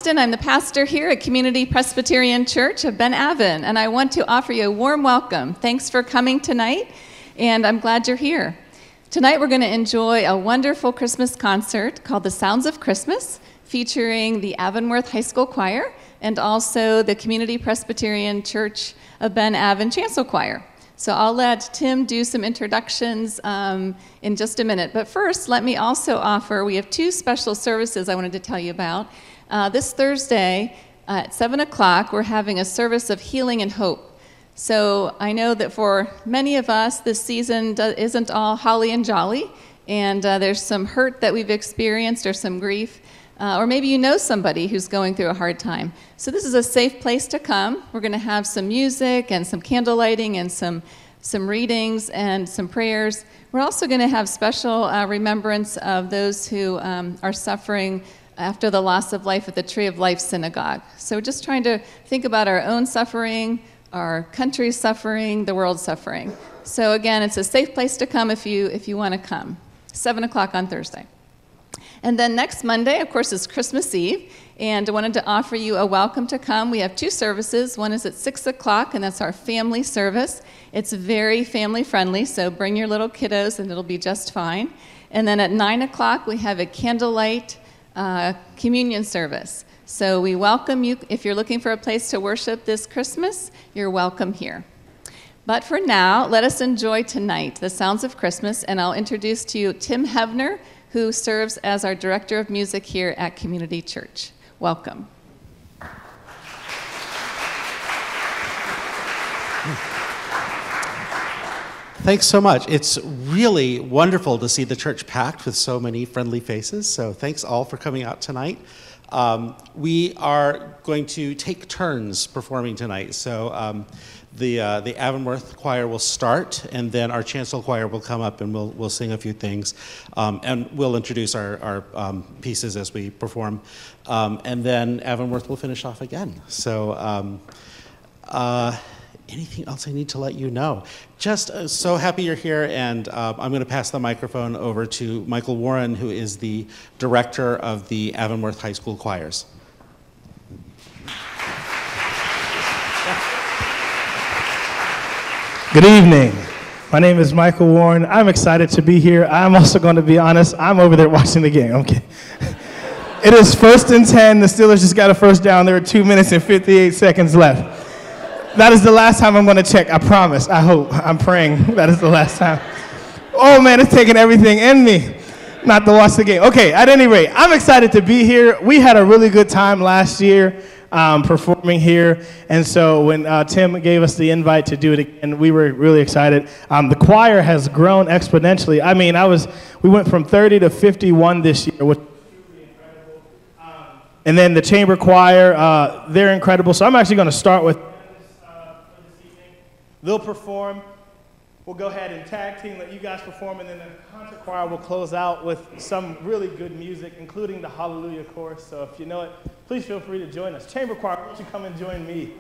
Austin. I'm the pastor here at Community Presbyterian Church of Ben Avon, and I want to offer you a warm welcome. Thanks for coming tonight, and I'm glad you're here. Tonight we're going to enjoy a wonderful Christmas concert called The Sounds of Christmas, featuring the Avonworth High School Choir and also the Community Presbyterian Church of Ben Avon Chancel Choir. So I'll let Tim do some introductions in just a minute. But first, let me also offer, we have two special services I wanted to tell you about. This Thursday at 7 o'clock, we're having a service of healing and hope. So I know that for many of us, this season isn't all holly and jolly, and there's some hurt that we've experienced or some grief. Or maybe you know somebody who's going through a hard time. So this is a safe place to come. We're going to have some music and some candle lighting and some readings and some prayers. We're also going to have special remembrance of those who are suffering after the loss of life at the Tree of Life Synagogue. So we're just trying to think about our own suffering, our country's suffering, the world's suffering. So again, it's a safe place to come if you want to come. 7 o'clock on Thursday. And then next Monday, of course, is Christmas Eve, and I wanted to offer you a welcome to come. We have two services. One is at 6 o'clock, and that's our family service. It's very family-friendly, so bring your little kiddos, and it'll be just fine. And then at 9 o'clock, we have a candlelight communion service. So we welcome you. If you're looking for a place to worship this Christmas, you're welcome here. But for now, let us enjoy tonight the sounds of Christmas, and I'll introduce to you Tim Heavner, who serves as our director of music here at Community Church. Welcome. Thanks so much. It's really wonderful to see the church packed with so many friendly faces, so thanks all for coming out tonight. We are going to take turns performing tonight, so the Avonworth choir will start, and then our chancel choir will come up and we'll sing a few things, and we'll introduce our pieces as we perform, and then Avonworth will finish off again. So anything else I need to let you know? Just so happy you're here, and I'm going to pass the microphone over to Michael Warren, who is the director of the Avonworth High School Choirs. Good evening. My name is Michael Warren. I'm excited to be here. I'm also going to be honest, I'm over there watching the game. Okay. It is 1st and 10. The Steelers just got a first down. There are 2 minutes and 58 seconds left. That is the last time I'm going to check. I promise. I hope. I'm praying that is the last time. Oh, man, it's taking everything in me not to watch the game. Okay, at any rate, I'm excited to be here. We had a really good time last year performing here, and so when Tim gave us the invite to do it again, we were really excited. The choir has grown exponentially. I mean, we went from 30 to 51 this year, which is truly incredible. And then the chamber choir, they're incredible. So I'm actually going to start with this evening. They'll perform. We'll go ahead and tag team, let you guys perform, and then the concert choir will close out with some really good music, including the Hallelujah chorus. So if you know it, please feel free to join us. Chamber choir, why don't you come and join me?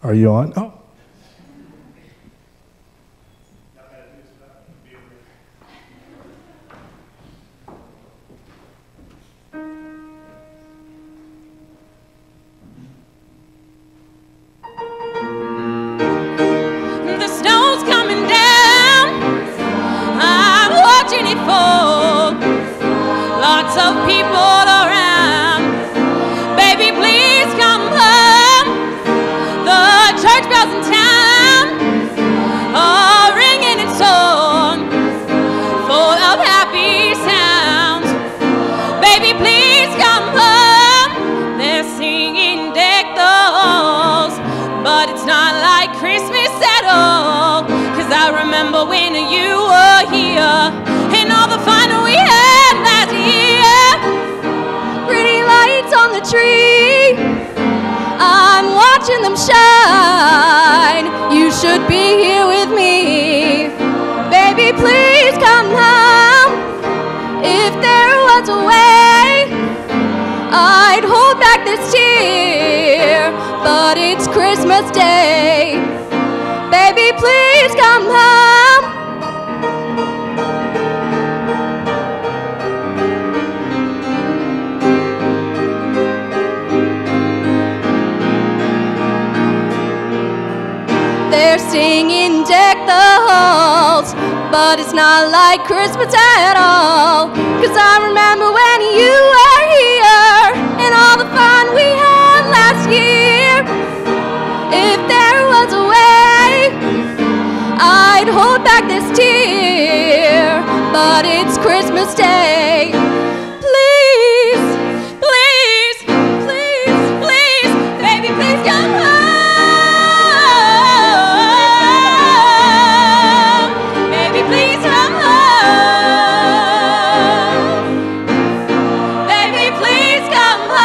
Are you on? Oh. The snow's coming down. I'm watching it fall. Lots of people around. Baby, please come home. The church bells in town are ringing its song, full of happy sounds. Baby, please come home. They're singing deck the halls, but it's not like Christmas at all. 'Cause I remember when you were here and all the fun we had last year. Pretty lights on the tree, I'm watching them shine. You should be here with me. Baby, please come home. If there was a way, I'd hold back this tear, but it's Christmas Day. Baby, please come home. They're singing deck the halls, but it's not like Christmas at all. 'Cause I remember when you were here and all the fun we had last year. If there was a way, I'd hold back this tear, but it's Christmas Day. Please, please, please, please, baby, please come home. Baby, please come home. Baby, please come home.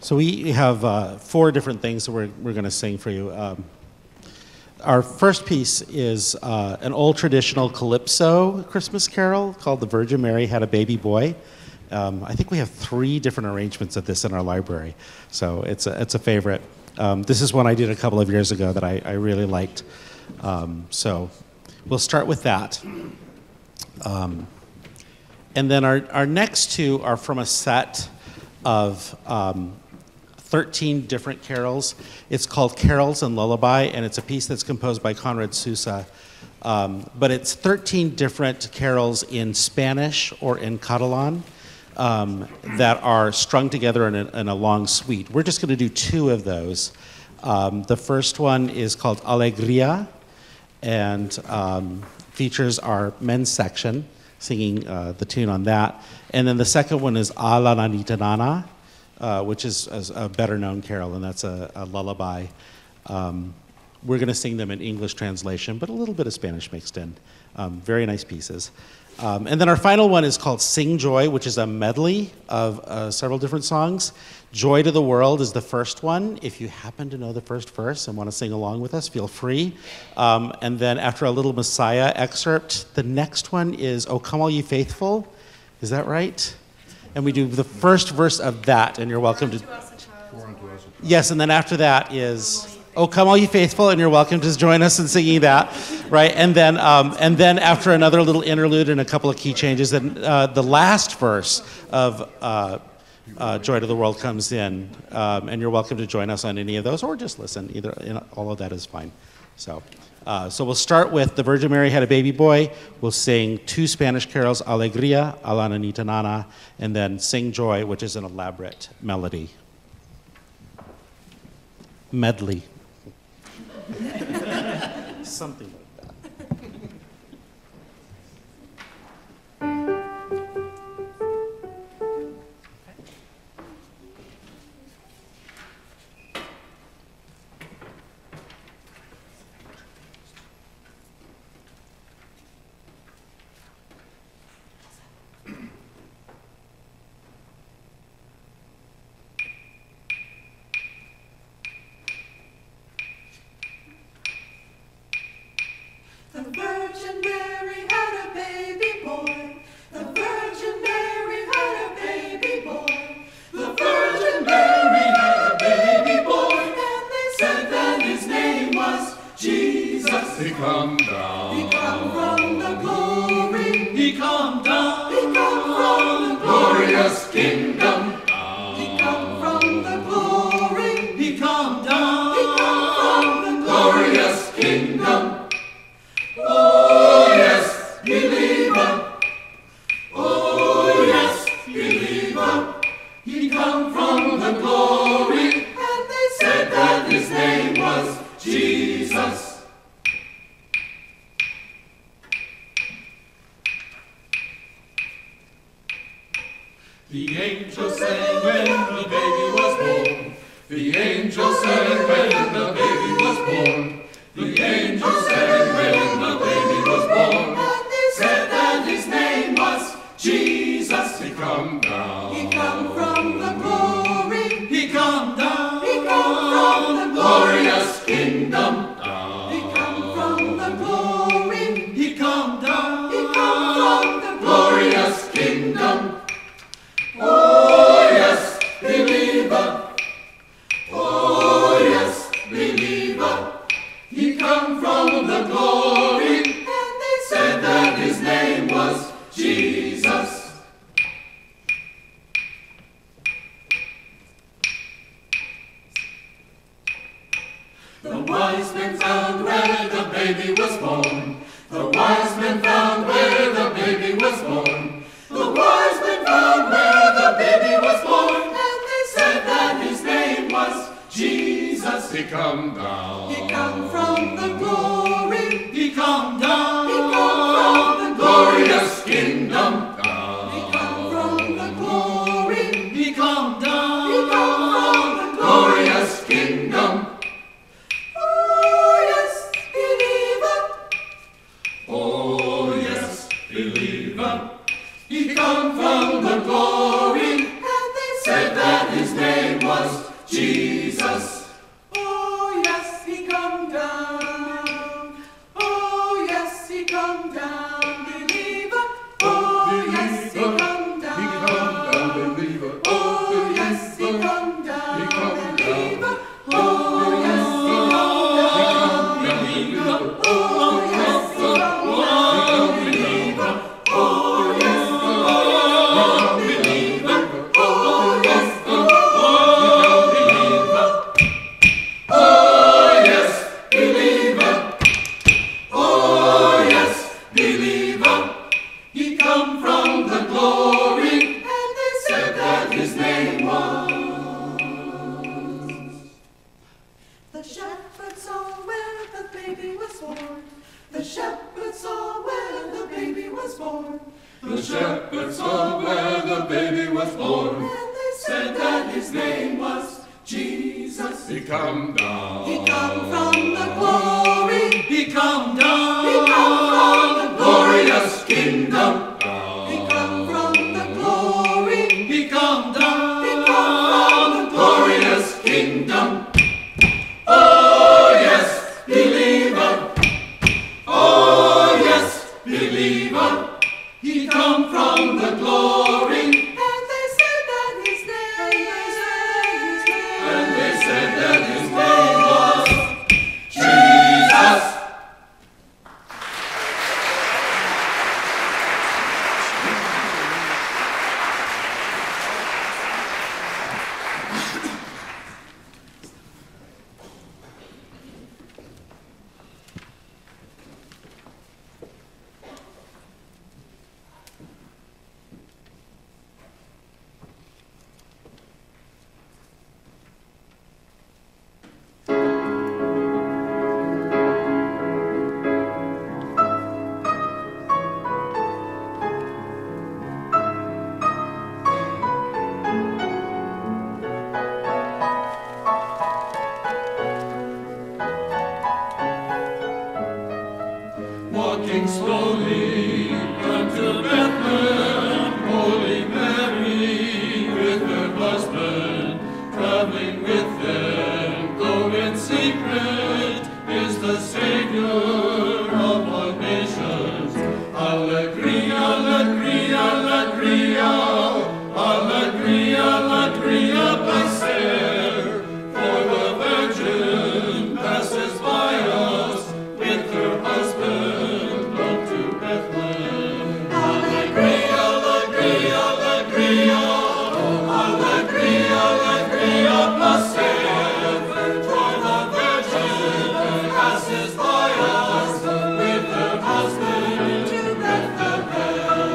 So we have 4 different things that we're going to sing for you. Our first piece is an old traditional calypso Christmas carol called "The Virgin Mary Had a Baby Boy." I think we have 3 different arrangements of this in our library, so it's a favorite. This is one I did a couple of years ago that I really liked. So we'll start with that. And then our next 2 are from a set of 13 different carols. It's called Carols and Lullaby, and it's a piece that's composed by Conrad Sousa. But it's 13 different carols in Spanish or in Catalan that are strung together in a long suite. We're just going to do 2 of those. The first one is called Alegría, and features our men's section singing the tune on that. And then the second one is A la Nanita Nana, which is a better known carol, and that's a lullaby. We're going to sing them in English translation, but a little bit of Spanish mixed in. Very nice pieces. And then our final one is called Sing Joy, which is a medley of several different songs. Joy to the World is the first one. If you happen to know the first verse and want to sing along with us, feel free. And then after a little Messiah excerpt, the next one is O Come All Ye Faithful. Is that right? And we do the first verse of that, and you're welcome to... Yes, and then after that is... Oh, come all you faithful, and you're welcome to join us in singing that, right? And then after another little interlude and a couple of key changes, then the last verse of Joy to the World comes in, and you're welcome to join us on any of those, or just listen. All of that is fine. So we'll start with The Virgin Mary Had a Baby Boy. We'll sing 2 Spanish carols, Alegría, A la Nanita Nana, and then Sing Joy, which is an elaborate melody. medley. Something like that. The Virgin Mary had a baby boy. The Virgin Mary had a baby boy. The Virgin Mary had a baby boy. And they said that his name was Jesus. He come down. He come from the glory. He come down. He come from the Glorious kingdom. He come from the glory. He come down. He come from the Glorious kingdom. Oh yes, believer. Oh yes, believer. He come from the glory. And they Said that his name was Jesus. The angel sang when the baby was born. The angel sang when the baby was born. The angel sang when the baby was born. And they Said that his name was Jesus. He come down. He come from the glory. He come down. He come from the Glorious kingdom. He come from the glory. He come down. He come from the Glorious kingdom. Oh yes, believer. Oh yes, believer. He come from the glory. And they Said that his name was Jesus. The wise men found where the baby was born. The wise men found where the baby was born. The wise men found where the baby was born. And they Said that his name was Jesus. He come down. He come from the glory. He come down. He come from the Glorious kingdom. He come from the glory. He come down. He come from the Glorious kingdom. Oh yes, believer. Oh yes, believer. He come from the glory. And they Said that his name was Jesus. oh yes, he come down. Oh yes, he come down, believer. Oh yes, he come down. He come down, believer. Oh yes, he come down, He come down. believer. Oh yes, he come down, believer. oh yes, he come down, believer. Oh yes, he come down, believer. Oh yes, he come Oh yes, believer. Oh yes, believer. He come from the glory. and they Said that his name was. The shepherds saw where the baby was born. The shepherds saw where the baby was born. The shepherds saw where the baby was born. And they Said that his name was Jesus. He come down. he come from the glory. He come down. He come from the Glorious kingdom. He come from the glory. He come down. He come from the Glorious kingdom. Oh yes, believer. Oh yes, believer. He come from the glory. And they said that his name. And they said that his name was Jesus. marching slowly unto Bethlehem, Holy Mary with her husband, traveling with them, though in secret, is the Savior of all nations. Allegria, allegria, allegria, allegria, allegria, passer, for the Virgin passes by us with her husband unto Bethlehem. Allegria, allegria, allegria, allegria, allegria, passer, for the Virgin passes by us with her husband to Bethlehem.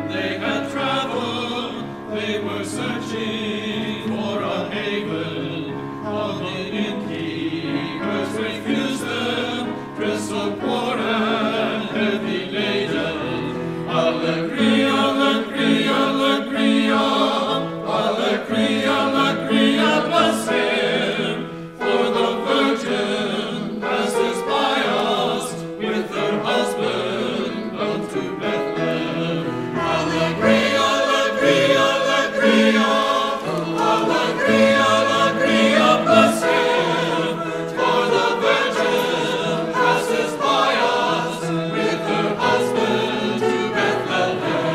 They had traveled, they were searching for a haven. All the innkeepers refused them, crystal poor and heavy laden. Allegria, allegria, allegria, allegria, allegria, passer, for the Virgin passes by us with her husband unto Bethlehem. Allegria, allegria, allegria, allegria, allegria, passer, for the Virgin passes by us with her husband to Bethlehem.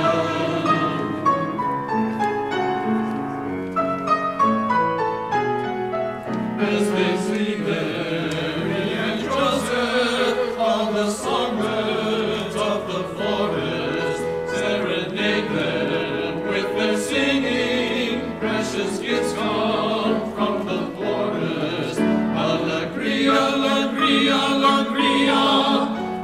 As they sleep, Mary and Joseph, all the songbirds of the forest serenade them with their singing. Precious gifts come from the forest. Allegria, allegria, allegria,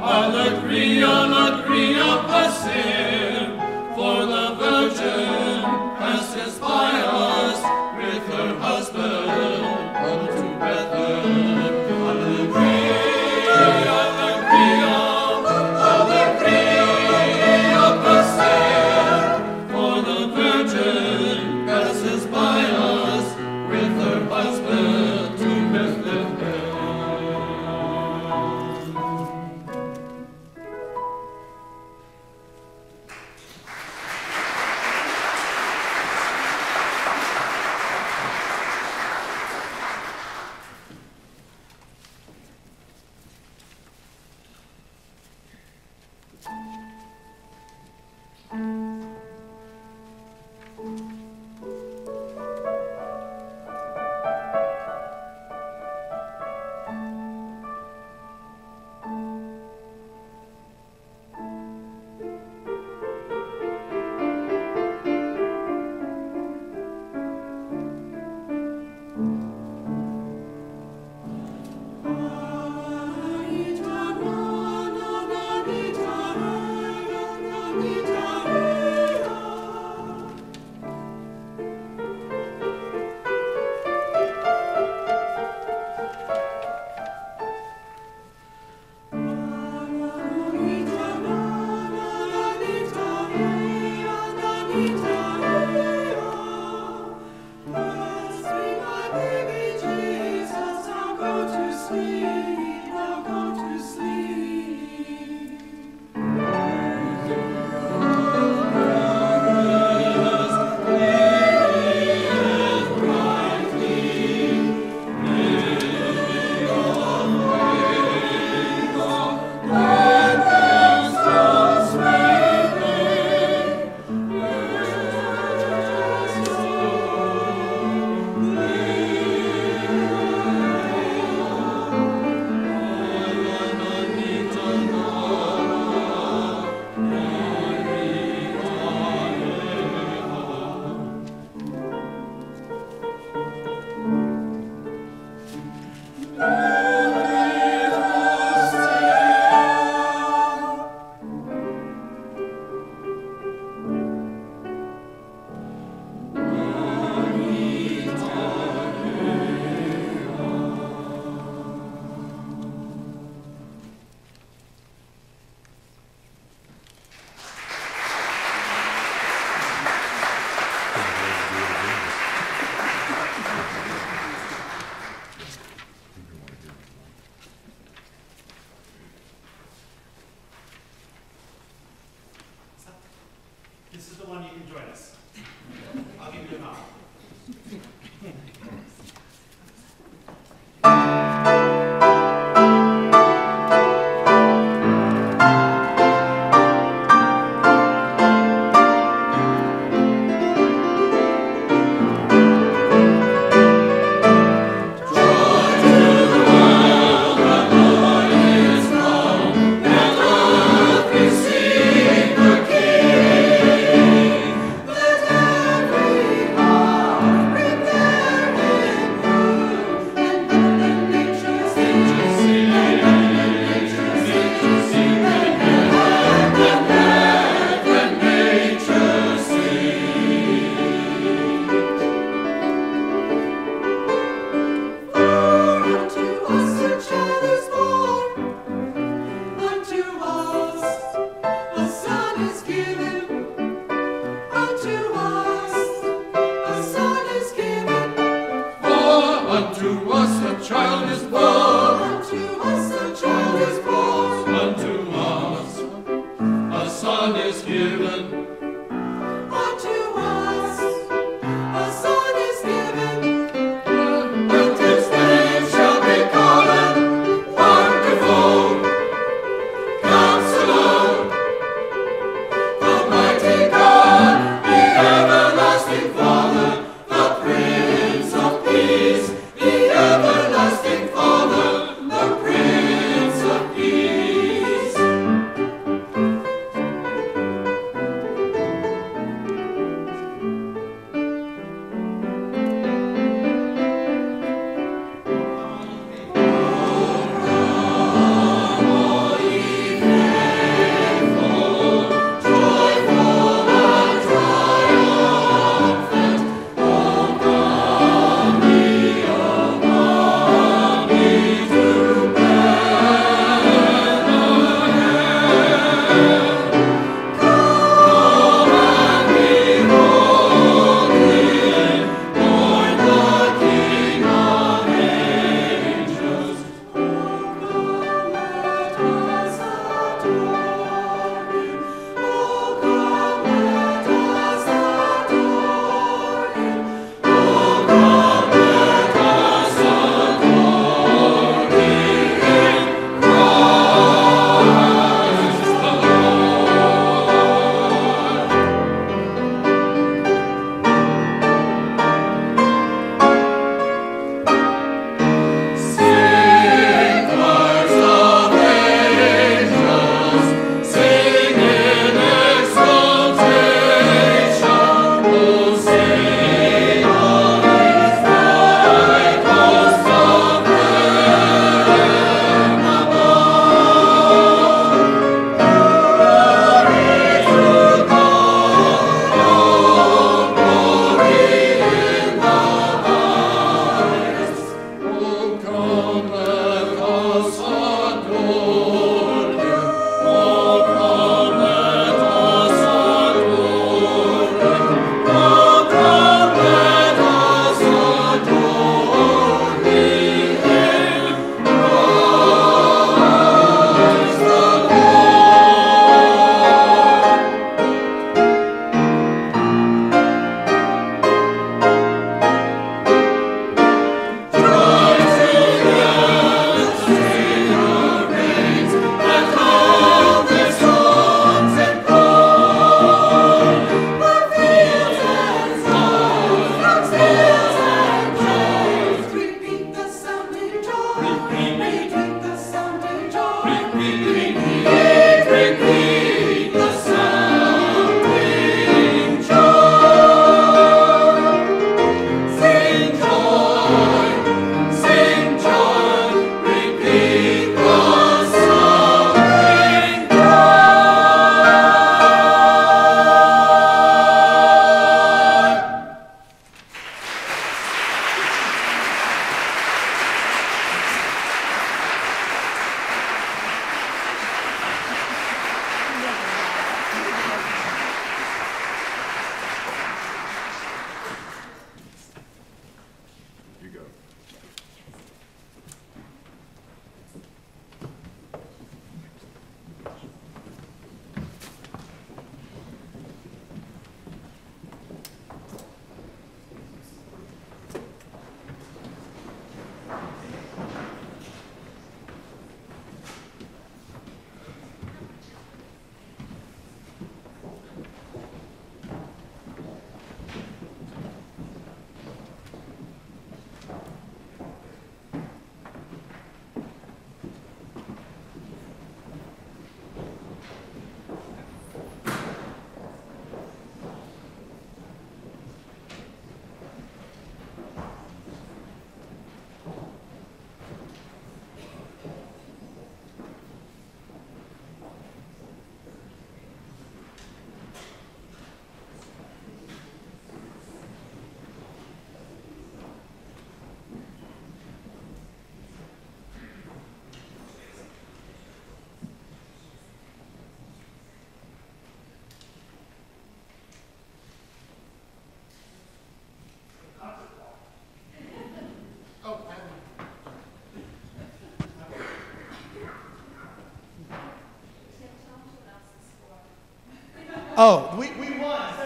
allegria, allegria, passer, for the Virgin passes by us with her husband unto Bethlehem. Allegria, allegria, allegria, passer, for the Virgin passes by us This is the one you can join us. I'll give you a nod. Oh, we won. 7-0.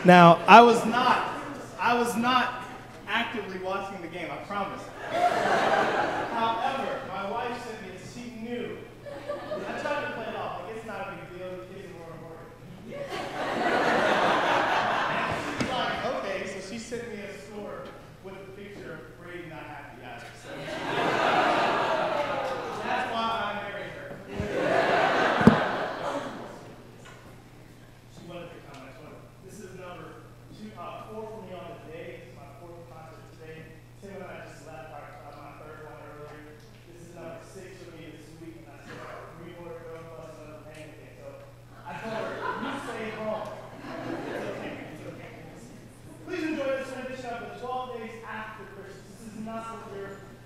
Now, I was not actively watching the game, I promise. However, my wife said that she knew. I tried to play it off, like it's not a big deal, the kids are more important. She's like, okay, so she sent me a score with a picture of Brady not happy either. So that's why I married her. She wanted to comment. This is number 4 for me on the day. It's my 4th concert today. Tim and I just left my 3rd one earlier. This is number 6 for me this week, and I said 3 more to go plus another pancake. So I told her, you stay home. It's okay. It's okay. Please enjoy this rendition of the 12 days after Christmas. This is not what you're expecting.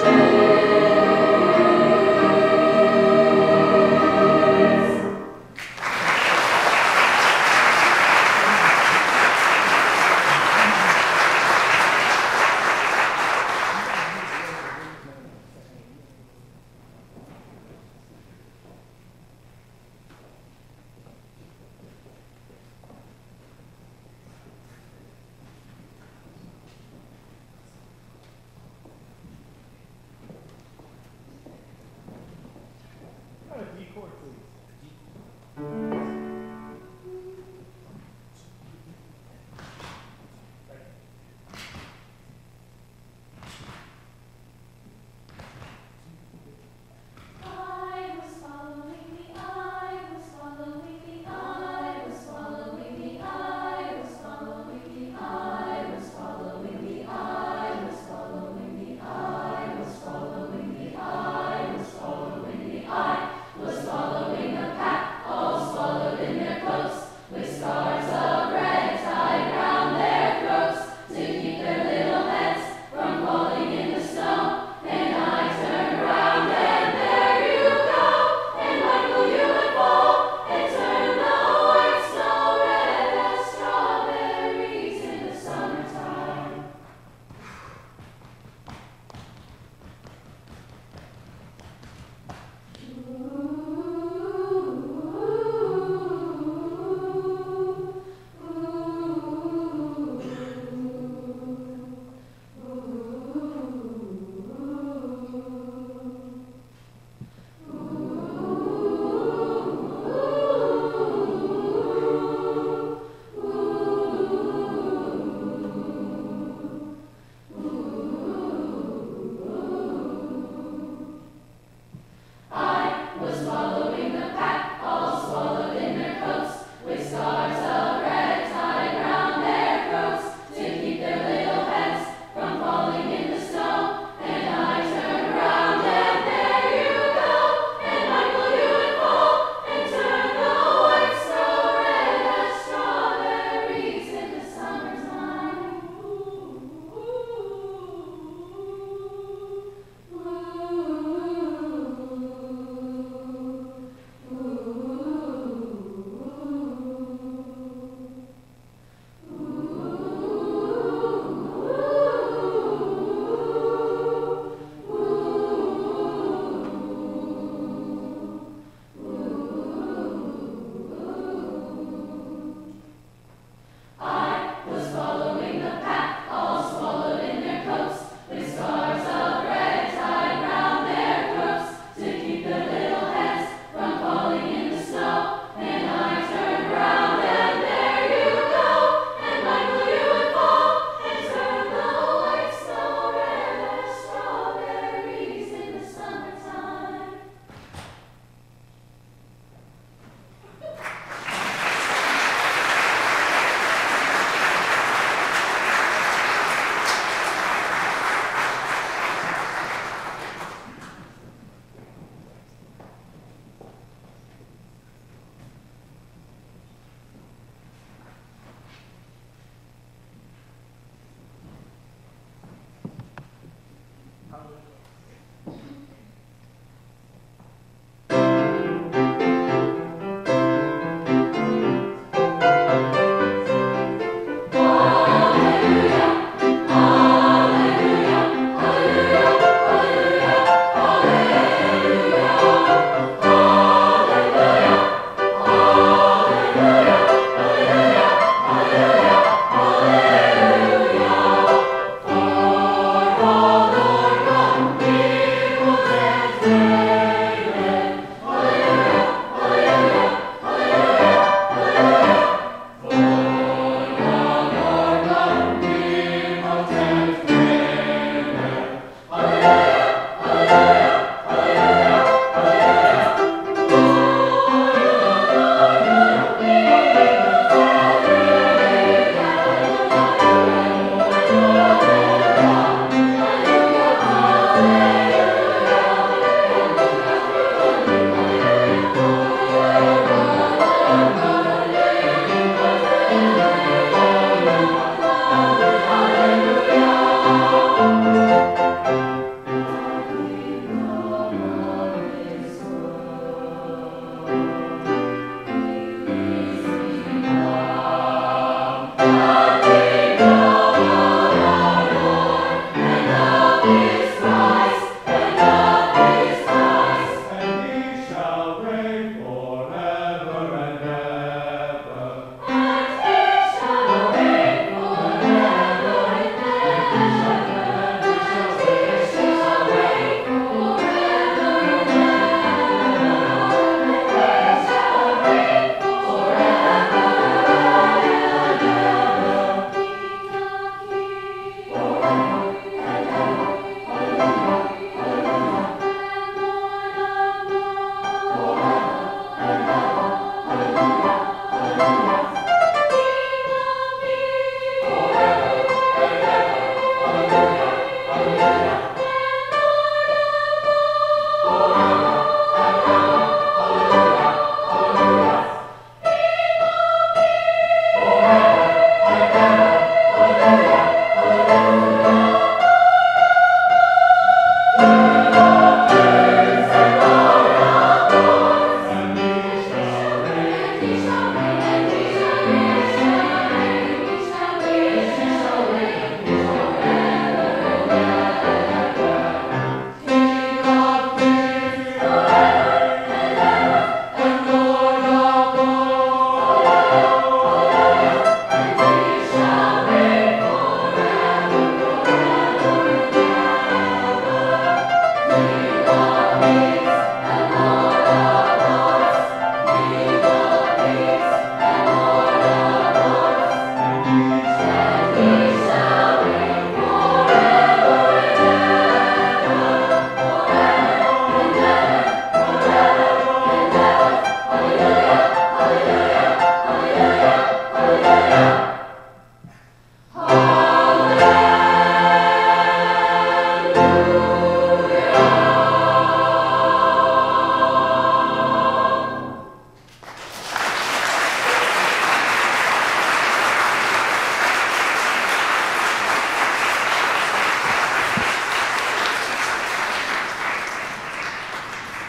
Thank you.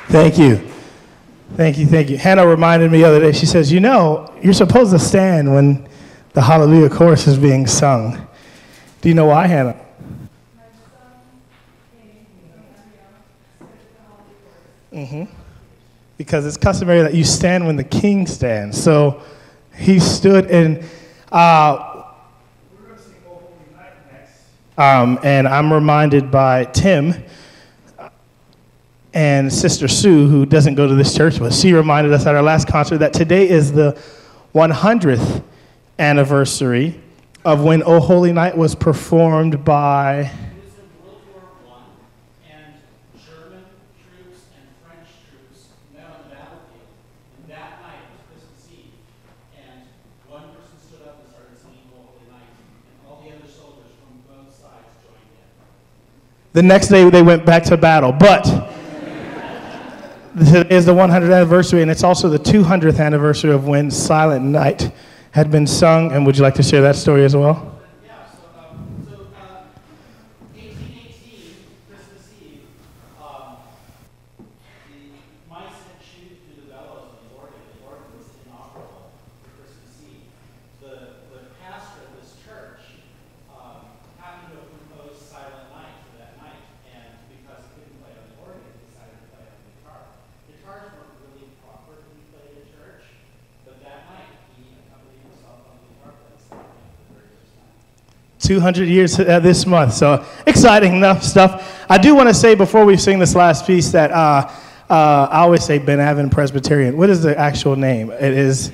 Thank you. Thank you, thank you. Hannah reminded me the other day, she says, you know, you're supposed to stand when the Hallelujah chorus is being sung. Do you know why, Hannah? Because it's customary that you stand when the king stands. So he stood and we're going to sing O Holy Night next. And I'm reminded by Tim and Sister Sue, who doesn't go to this church, but she reminded us at our last concert that today is the 100th anniversary of when O Holy Night was performed by... It was in World War I, and German troops and French troops met on the battlefield. And that night was Christmas Eve, and one person stood up and started singing O Holy Night, and all the other soldiers from both sides joined in. The next day they went back to battle, but this is the 100th anniversary, and it's also the 200th anniversary of when Silent Night had been sung. And would you like to share that story as well? Yeah, so 1818, Christmas 200 years this month. So exciting enough stuff. I do want to say before we sing this last piece that I always say Ben Avon Presbyterian. What is the actual name? It is,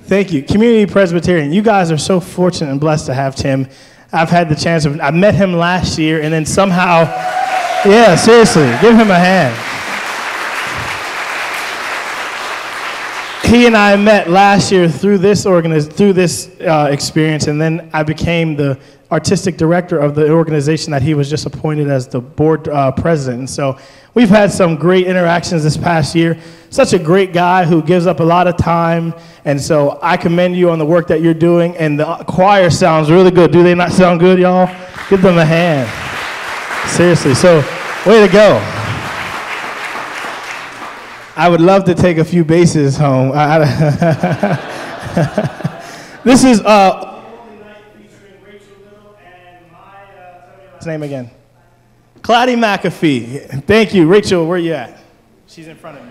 thank you, Community Presbyterian. You guys are so fortunate and blessed to have Tim. I've had the chance I met him last year, and then somehow, yeah, seriously, give him a hand. He and I met last year through this experience, and then I became the artistic director of the organization that he was just appointed as the board president. And so we've had some great interactions this past year. Such a great guy who gives up a lot of time, and so I commend you on the work that you're doing, and the choir sounds really good. Do they not sound good, y'all? Give them a hand. Seriously, so way to go. I would love to take a few bases home. This is name again? Claddy McAfee. Thank you. Rachel, where you at? She's in front of me.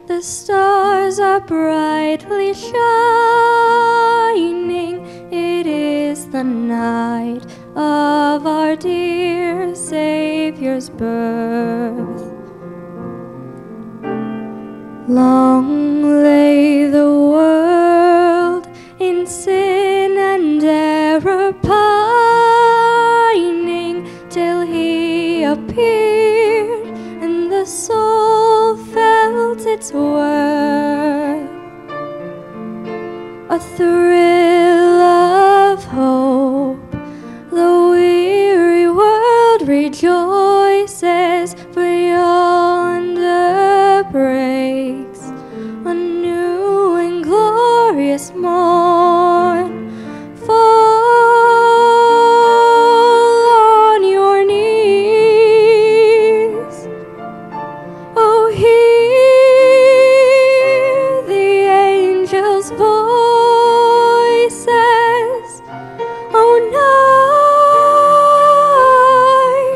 The stars are brightly shining. It is the night of our dear Savior's birth. Long lay the world in sin and error pining, till he appeared and the soul felt its worth. A thrill of hope, the weary world rejoices, for yonder breaks a new and glorious morn. Fall on your knees, oh, hear the angels' voices, oh,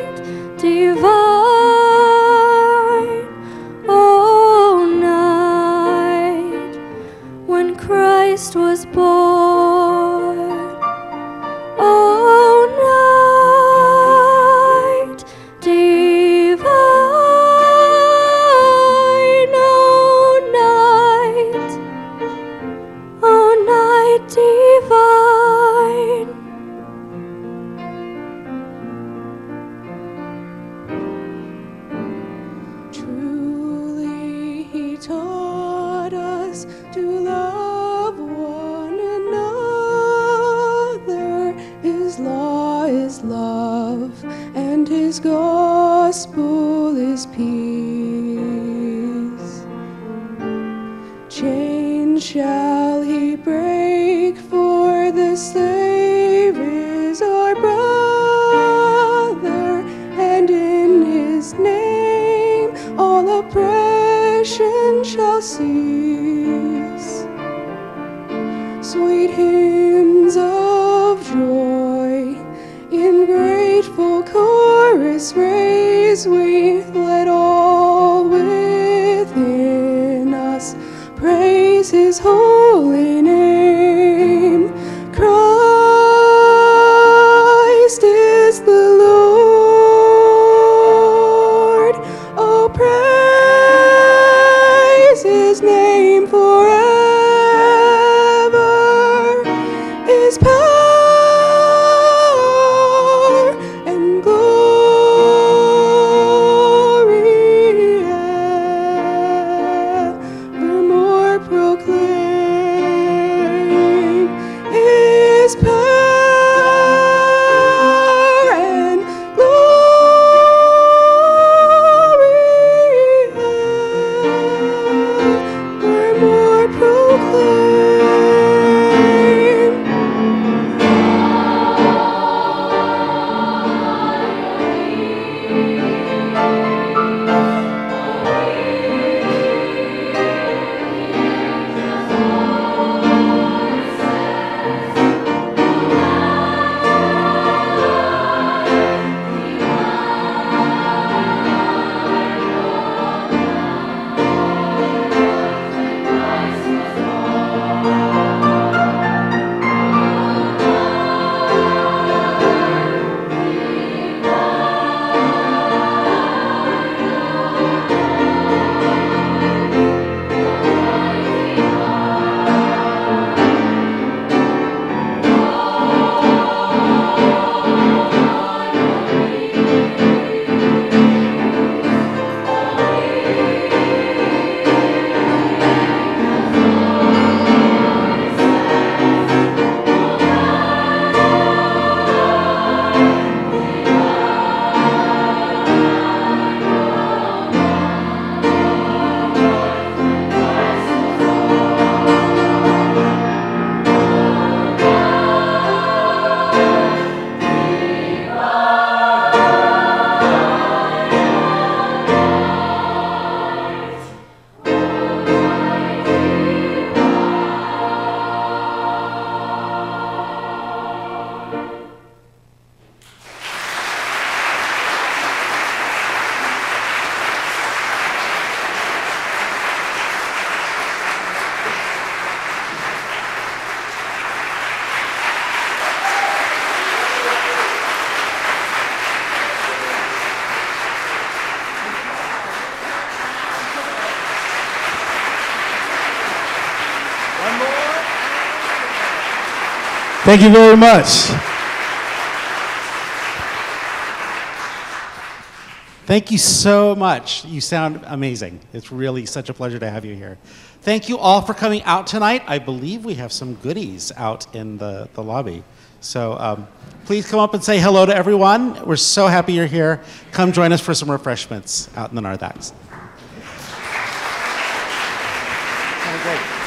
night divine, oh, night when Christ was born, oh, night divine, oh, night divine. Truly he taught us to love one another. His law is love, and his gospel is peace. Chains shall he break, for the slave is our brother, and in his name all oppression shall cease. Sweet hymns of joy in grateful chorus raise we, let all within us praise his holy name. Christ is the Lord, oh, praise his name forever. His power and glory Thank you very much. Thank you so much. You sound amazing. It's really such a pleasure to have you here. Thank you all for coming out tonight. I believe we have some goodies out in the lobby. So please come up and say hello to everyone. We're so happy you're here. Come join us for some refreshments out in the narthex. Have a great